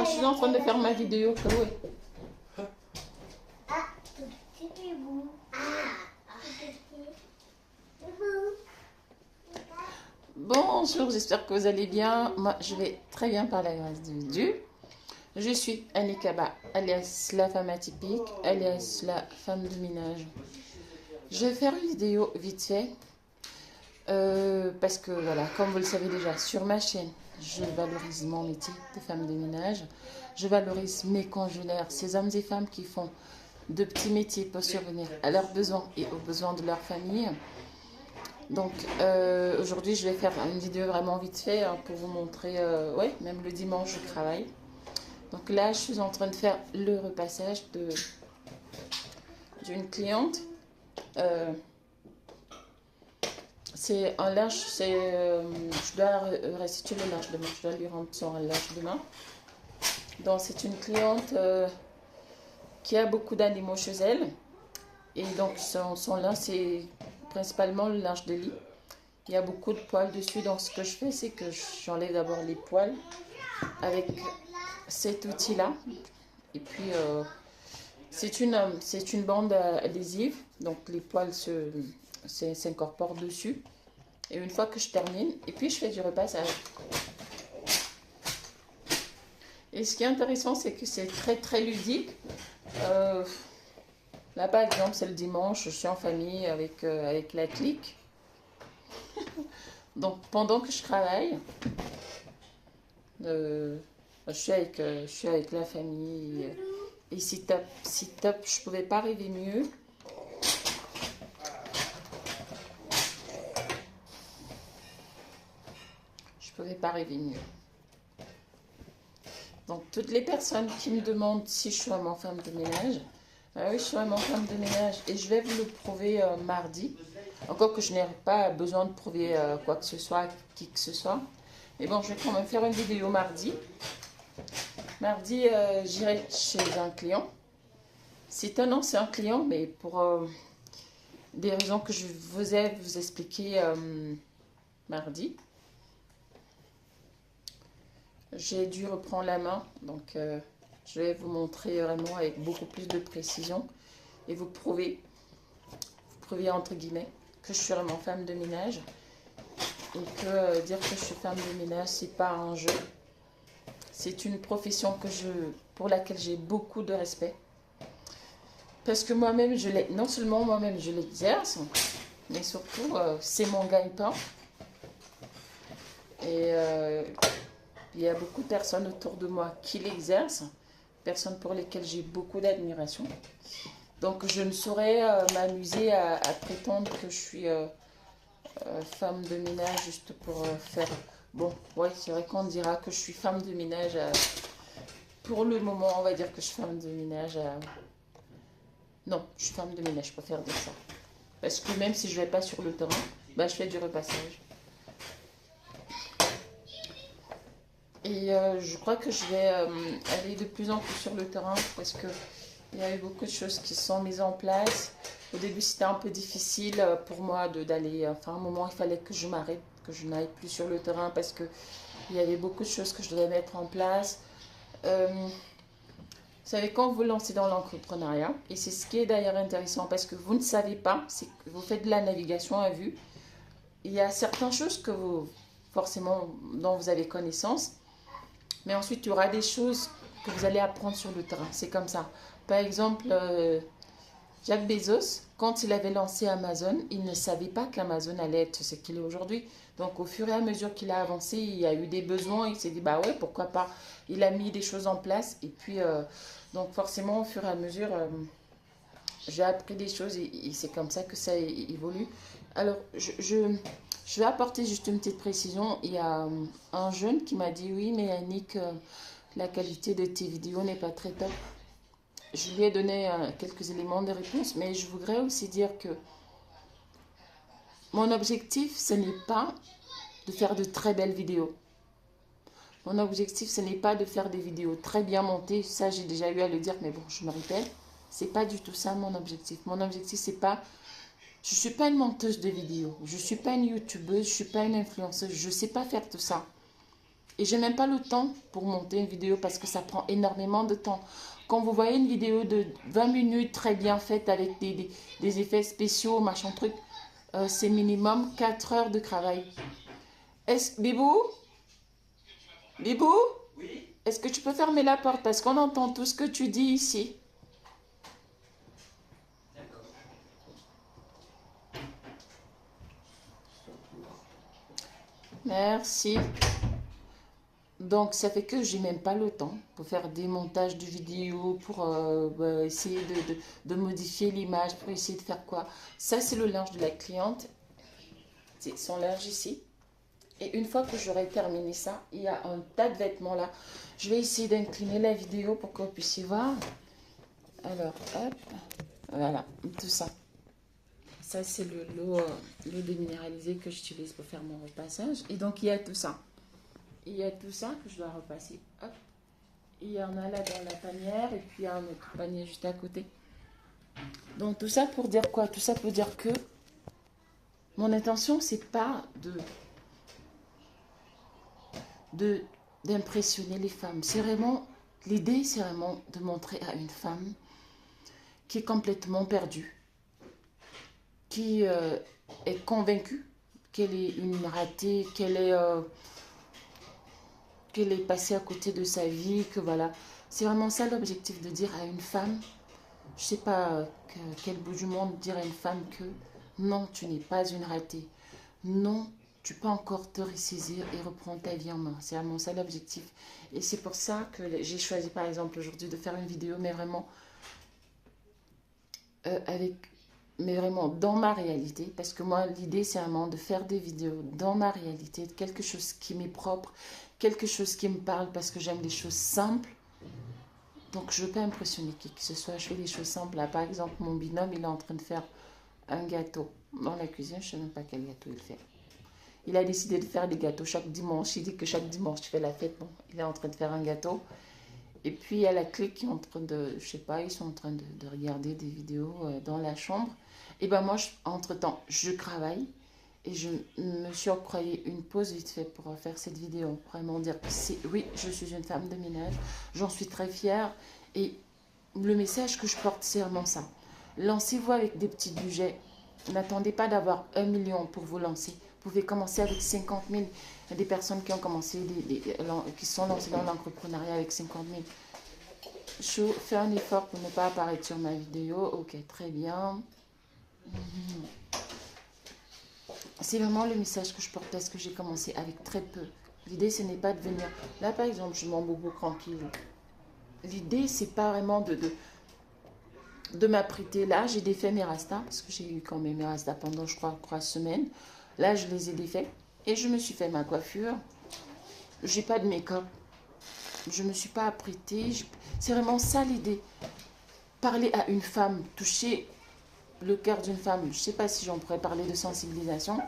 je suis en train de faire ma vidéo, Chloé. Ah, tout petit hibou. Ah, tout petit hibou. Bonjour, j'espère que vous allez bien. Moi, je vais très bien par la grâce de Dieu. Je suis Annie Kaba, alias la femme atypique, alias la femme de ménage. Je vais faire une vidéo vite fait. Parce que voilà, comme vous le savez déjà, sur ma chaîne, je valorise mon métier de femme de ménage. Je valorise mes congénères, ces hommes et femmes qui font de petits métiers pour survenir à leurs besoins et aux besoins de leur famille. Donc aujourd'hui, je vais faire une vidéo vraiment vite fait hein, pour vous montrer, ouais, même le dimanche, je travaille. Donc là, je suis en train de faire le repassage d'une cliente. C'est un linge, je dois restituer le linge demain, je dois lui rendre son linge demain. Donc c'est une cliente qui a beaucoup d'animaux chez elle. Et donc son linge, c'est principalement le linge de lit. Il y a beaucoup de poils dessus, donc ce que je fais, c'est que j'enlève d'abord les poils avec cet outil-là. Et puis c'est une bande adhésive, donc les poils s'incorporent dessus. Et une fois que je termine, et puis je fais du repassage. Et ce qui est intéressant, c'est que c'est très très ludique. Là par exemple, c'est le dimanche, je suis en famille avec la clique. Donc pendant que je travaille, je suis avec la famille. Et si top, je pouvais pas rêver mieux. Je ne pouvais pas rêver mieux. Donc, toutes les personnes qui me demandent si je suis vraiment femme de ménage, oui, je suis vraiment femme de ménage et je vais vous le prouver mardi. Encore que je n'ai pas besoin de prouver quoi que ce soit à qui que ce soit. Mais bon, je vais quand même faire une vidéo mardi. Mardi, j'irai chez un client. C'est un ancien client, mais pour des raisons que je vous ai vous expliquer mardi. J'ai dû reprendre la main, donc je vais vous montrer vraiment avec beaucoup plus de précision et vous prouver entre guillemets que je suis vraiment femme de ménage et que dire que je suis femme de ménage c'est pas un jeu, c'est une profession pour laquelle j'ai beaucoup de respect parce que moi-même non seulement moi-même je l'exerce, mais surtout c'est mon gagne-pain et il y a beaucoup de personnes autour de moi qui l'exercent, personnes pour lesquelles j'ai beaucoup d'admiration. Donc je ne saurais m'amuser à prétendre que je suis femme de ménage juste pour faire... Bon, ouais, c'est vrai qu'on dira que je suis femme de ménage. Pour le moment, on va dire que je suis femme de ménage. Non, je suis femme de ménage, je préfère dire ça. Parce que même si je ne vais pas sur le terrain, bah, je fais du repassage. Et je crois que je vais aller de plus en plus sur le terrain parce qu'il y a eu beaucoup de choses qui sont mises en place. Au début, c'était un peu difficile pour moi d'aller... Enfin, à un moment, il fallait que je m'arrête, que je n'aille plus sur le terrain parce qu'il y avait beaucoup de choses que je devais mettre en place. Vous savez, quand vous lancez dans l'entrepreneuriat, et c'est ce qui est d'ailleurs intéressant parce que vous ne savez pas, c'est que vous faites de la navigation à vue. Il y a certaines choses que forcément, dont vous avez connaissance. Mais ensuite, il y aura des choses que vous allez apprendre sur le terrain. C'est comme ça. Par exemple, Jeff Bezos, quand il avait lancé Amazon, il ne savait pas qu'Amazon allait être ce qu'il est aujourd'hui. Donc, au fur et à mesure qu'il a avancé, il y a eu des besoins. Il s'est dit, bah ouais, pourquoi pas. Il a mis des choses en place. Et puis, donc forcément, au fur et à mesure, j'ai appris des choses et c'est comme ça que ça évolue. Alors, je vais apporter juste une petite précision. Il y a un jeune qui m'a dit, oui, mais Annick, la qualité de tes vidéos n'est pas très top. Je lui ai donné quelques éléments de réponse, mais je voudrais aussi dire que mon objectif, ce n'est pas de faire de très belles vidéos. Mon objectif, ce n'est pas de faire des vidéos très bien montées. Ça, j'ai déjà eu à le dire, mais bon, je me répète. C'est pas du tout ça mon objectif. Mon objectif, c'est pas... Je ne suis pas une monteuse de vidéos. Je ne suis pas une youtubeuse. Je ne suis pas une influenceuse. Je ne sais pas faire tout ça. Et j'ai même pas le temps pour monter une vidéo parce que ça prend énormément de temps. Quand vous voyez une vidéo de 20 minutes très bien faite avec des effets spéciaux, machin truc, c'est minimum 4 heures de travail. Bibou? Bibou? Oui, Est-ce que tu peux fermer la porte parce qu'on entend tout ce que tu dis ici? d'accord. Merci. Donc, ça fait que j'ai même pas le temps pour faire des montages de vidéos, pour essayer de modifier l'image, pour essayer de faire quoi. Ça, c'est le linge de la cliente. C'est son linge ici. Et une fois que j'aurai terminé ça, il y a un tas de vêtements là. Je vais essayer d'incliner la vidéo pour que vous puissiez voir. Alors, hop, voilà, tout ça. Ça, c'est l'eau déminéralisée que j'utilise pour faire mon repassage. Et donc, il y a tout ça. Il y a tout ça que je dois repasser. Hop. Il y en a là dans la panière et puis il y a un autre panier juste à côté. Donc, tout ça pour dire quoi? Tout ça pour dire que mon intention, c'est pas d'impressionner les femmes. C'est vraiment, l'idée, c'est vraiment de montrer à une femme qui est complètement perdue, qui est convaincue qu'elle est une ratée, qu'elle est passée à côté de sa vie, que voilà. C'est vraiment ça l'objectif, de dire à une femme, je sais pas quel bout du monde, dire à une femme que non, tu n'es pas une ratée. Non, tu peux encore te ressaisir et reprendre ta vie en main. C'est vraiment ça l'objectif. Et c'est pour ça que j'ai choisi par exemple aujourd'hui de faire une vidéo, mais vraiment mais vraiment dans ma réalité, parce que moi l'idée c'est vraiment de faire des vidéos dans ma réalité, quelque chose qui m'est propre, quelque chose qui me parle, parce que j'aime les choses simples. Donc je ne veux pas impressionner qui que ce soit, je fais des choses simples. Là, par exemple, mon binôme, il est en train de faire un gâteau dans la cuisine, je ne sais même pas quel gâteau il fait. Il a décidé de faire des gâteaux chaque dimanche, il dit que chaque dimanche tu fais la fête. Bon, il est en train de faire un gâteau. Et puis il y a la clé qui est en train de, je sais pas, ils sont en train de regarder des vidéos dans la chambre. Et ben moi, entre-temps, je travaille et je me suis octroyé une pause vite fait pour faire cette vidéo. Vraiment dire que oui, je suis une femme de ménage, j'en suis très fière. Et le message que je porte, c'est vraiment ça. Lancez-vous avec des petits budgets. N'attendez pas d'avoir 1 million pour vous lancer. Vous pouvez commencer avec 50 000. Il y a des personnes qui ont commencé, qui sont lancées dans l'entrepreneuriat avec 50 000. Je fais un effort pour ne pas apparaître sur ma vidéo. Ok, très bien. C'est vraiment le message que je porte parce que j'ai commencé avec très peu. L'idée, ce n'est pas de venir... Là, par exemple, je m'en bobo tranquille. L'idée, c'est pas vraiment de m'apprêter. Là, j'ai défait mes rastas parce que j'ai eu quand même mes rastas pendant, je crois, 3 semaines. Là, je les ai défaits et je me suis fait ma coiffure. J'ai pas de make-up. Je me suis pas apprêtée. C'est vraiment ça l'idée. Parler à une femme, toucher le cœur d'une femme. Je sais pas si j'en pourrais parler de sensibilisation,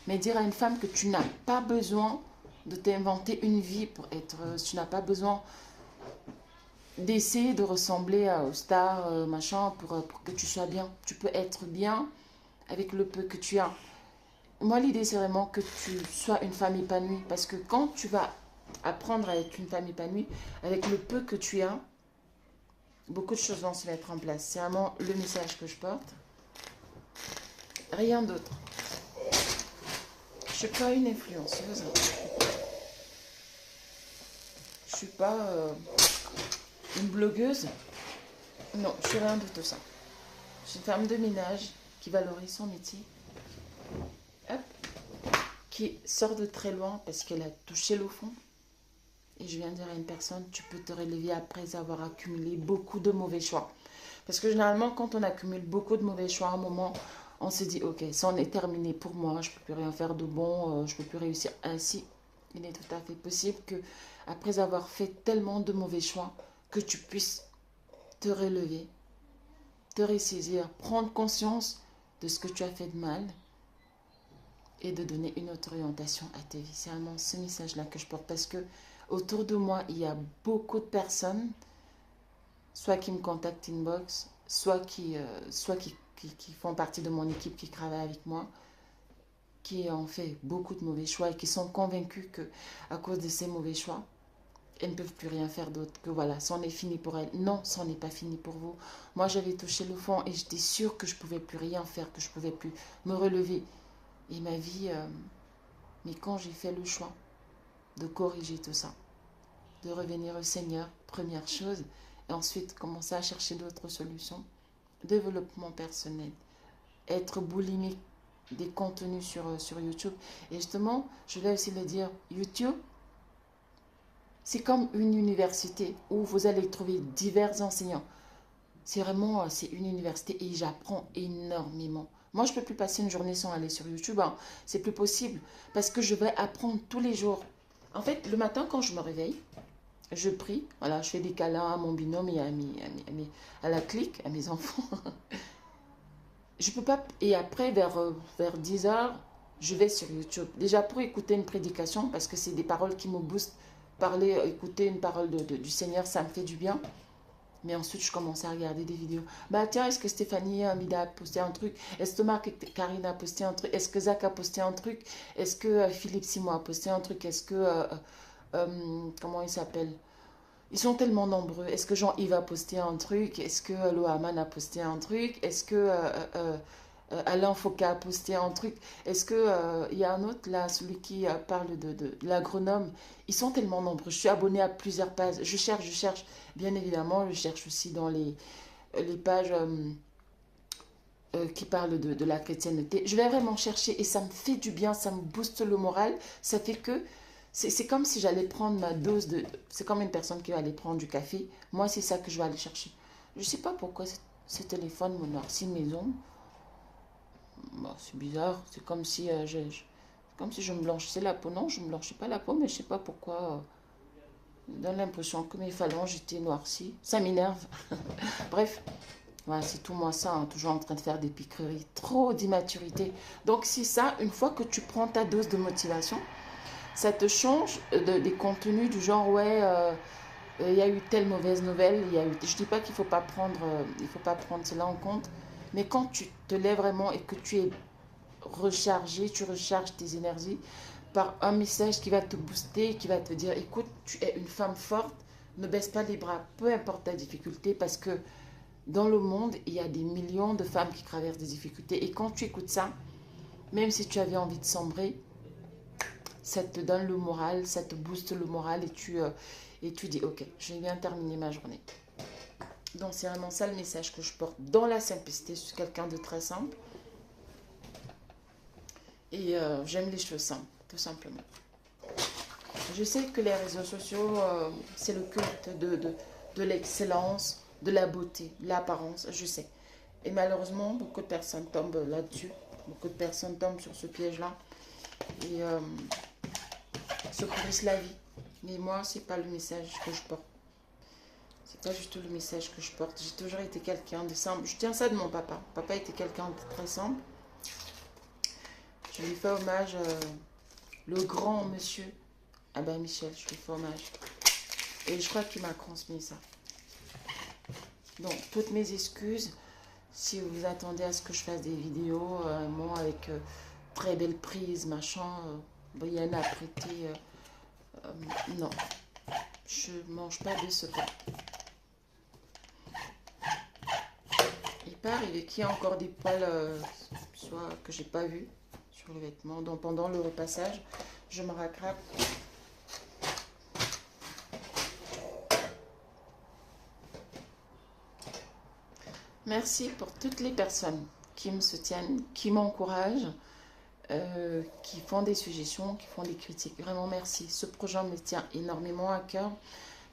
mais dire à une femme que tu n'as pas besoin de t'inventer une vie pour être... Tu n'as pas besoin d'essayer de ressembler aux stars, machin, pour que tu sois bien. Tu peux être bien avec le peu que tu as. Moi, l'idée, c'est vraiment que tu sois une femme épanouie. Parce que quand tu vas apprendre à être une femme épanouie, avec le peu que tu as, beaucoup de choses vont se mettre en place. C'est vraiment le message que je porte. Rien d'autre. Je ne suis pas une influenceuse. Je ne suis pas une blogueuse. Non, je suis rien de tout ça. Je suis une femme de ménage qui valorise son métier. Hop. Qui sort de très loin parce qu'elle a touché le fond. Et je viens dire à une personne, tu peux te relever après avoir accumulé beaucoup de mauvais choix. Parce que généralement, quand on accumule beaucoup de mauvais choix, à un moment, on se dit, ok, ça en est terminé pour moi, je ne peux plus rien faire de bon, je ne peux plus réussir. Ainsi, il est tout à fait possible que, après avoir fait tellement de mauvais choix, que tu puisses te relever, te ressaisir, prendre conscience de ce que tu as fait de mal et de donner une autre orientation à ta vie. C'est vraiment ce message-là que je porte parce que autour de moi, il y a beaucoup de personnes, soit qui me contactent inbox, soit qui font partie de mon équipe, qui travaillent avec moi, qui ont fait beaucoup de mauvais choix et qui sont convaincus que à cause de ces mauvais choix, elles ne peuvent plus rien faire d'autre, que voilà, c'en est fini pour elles. Non, c'en est pas fini pour vous. Moi, j'avais touché le fond et j'étais sûre que je pouvais plus rien faire, que je pouvais plus me relever. Et ma vie, mais quand j'ai fait le choix de corriger tout ça, de revenir au Seigneur, première chose, et ensuite commencer à chercher d'autres solutions, développement personnel, être boulimique des contenus sur YouTube. Et justement, je vais aussi le dire, YouTube, c'est comme une université où vous allez trouver divers enseignants. C'est vraiment, c'est une université et j'apprends énormément. Moi, je ne peux plus passer une journée sans aller sur YouTube. Hein. C'est plus possible parce que je vais apprendre tous les jours. En fait, le matin, quand je me réveille, je prie. Voilà, je fais des câlins à mon binôme et à la clique, à mes enfants. Je peux pas. Et après, vers 10 heures, je vais sur YouTube. Déjà pour écouter une prédication parce que c'est des paroles qui me boostent. Parler, écouter une parole du Seigneur, ça me fait du bien. Mais ensuite, je commençais à regarder des vidéos. Bah tiens, est-ce que Stéphanie Amida a posté un truc? Est-ce que Marc et Karine a posté un truc? Est-ce que Zach a posté un truc? Est-ce que Philippe Simon a posté un truc? Est-ce que... comment il s'appelle? Ils sont tellement nombreux. Est-ce que Jean-Yves a posté un truc? Est-ce que Lohaman a posté un truc? Est-ce que Alain Foucault a posté un truc? Est-ce que il y a un autre là, celui qui parle de l'agronome? Ils sont tellement nombreux. Je suis abonnée à plusieurs pages. Je cherche. Bien évidemment, je cherche aussi dans les pages qui parlent de la chrétienté. Je vais vraiment chercher et ça me fait du bien, ça me booste le moral. Ça fait que c'est comme si j'allais prendre ma dose de... C'est comme une personne qui va aller prendre du café. Moi, c'est ça que je vais aller chercher. Je ne sais pas pourquoi ce téléphone me noircit mes ongles. Bon, c'est bizarre. C'est comme si comme si je me blanchissais la peau. Non, je ne me blanchis pas la peau, mais je ne sais pas pourquoi. Ça donne l'impression que mes phalanges étaient noircies. Ça m'énerve. Bref, voilà, c'est tout moi ça, hein, toujours en train de faire des piqueries. Trop d'immaturité. Donc c'est ça, une fois que tu prends ta dose de motivation, ça te change des contenus du genre, ouais, il y a eu telle mauvaise nouvelle, je dis pas qu'il faut pas prendre, il faut pas prendre cela en compte, mais quand tu te lèves vraiment et que tu es rechargé, tu recharges tes énergies par un message qui va te booster, qui va te dire, écoute, tu es une femme forte, ne baisse pas les bras, peu importe ta difficulté, parce que dans le monde, il y a des millions de femmes qui traversent des difficultés, et quand tu écoutes ça, même si tu avais envie de sombrer, ça te donne le moral, ça te booste le moral et tu dis, ok, je vais bien terminer ma journée. Donc c'est vraiment ça le message que je porte dans la simplicité. Je suis quelqu'un de très simple. Et j'aime les choses simples, tout simplement. Je sais que les réseaux sociaux, c'est le culte de l'excellence, de la beauté, de l'apparence, je sais. Et malheureusement, beaucoup de personnes tombent là-dessus. Beaucoup de personnes tombent sur ce piège-là. Et se pourrissent la vie. Mais moi, c'est pas le message que je porte. C'est pas du tout le message que je porte. J'ai toujours été quelqu'un de simple. Je tiens ça de mon papa. Papa était quelqu'un de très simple. Je lui fais hommage, le grand monsieur Abbé Michel, je lui fais hommage. Et je crois qu'il m'a transmis ça. Donc, toutes mes excuses. Si vous attendez à ce que je fasse des vidéos, moi, avec très belle prise, machin, rien à prêter. Non, je mange pas de ce pain. Il peut arriver qu'il y ait encore des poils, soit que j'ai pas vu sur les vêtements. Donc pendant le repassage, je me rattrape. Merci pour toutes les personnes qui me soutiennent, qui m'encouragent, qui font des suggestions, qui font des critiques. Vraiment merci. Ce projet me tient énormément à cœur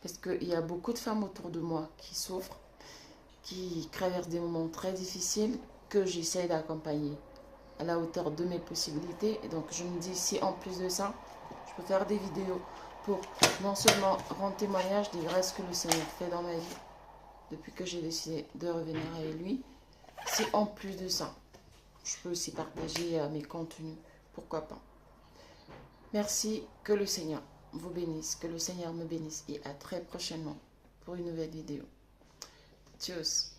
parce qu'il y a beaucoup de femmes autour de moi qui souffrent, qui traversent des moments très difficiles que j'essaie d'accompagner à la hauteur de mes possibilités. Et donc je me dis, si en plus de ça, je peux faire des vidéos pour non seulement rendre témoignage des grâces que le Seigneur fait dans ma vie depuis que j'ai décidé de revenir avec lui, si en plus de ça, je peux aussi partager mes contenus, pourquoi pas. Merci, que le Seigneur vous bénisse, que le Seigneur me bénisse et à très prochainement pour une nouvelle vidéo. Tchuss.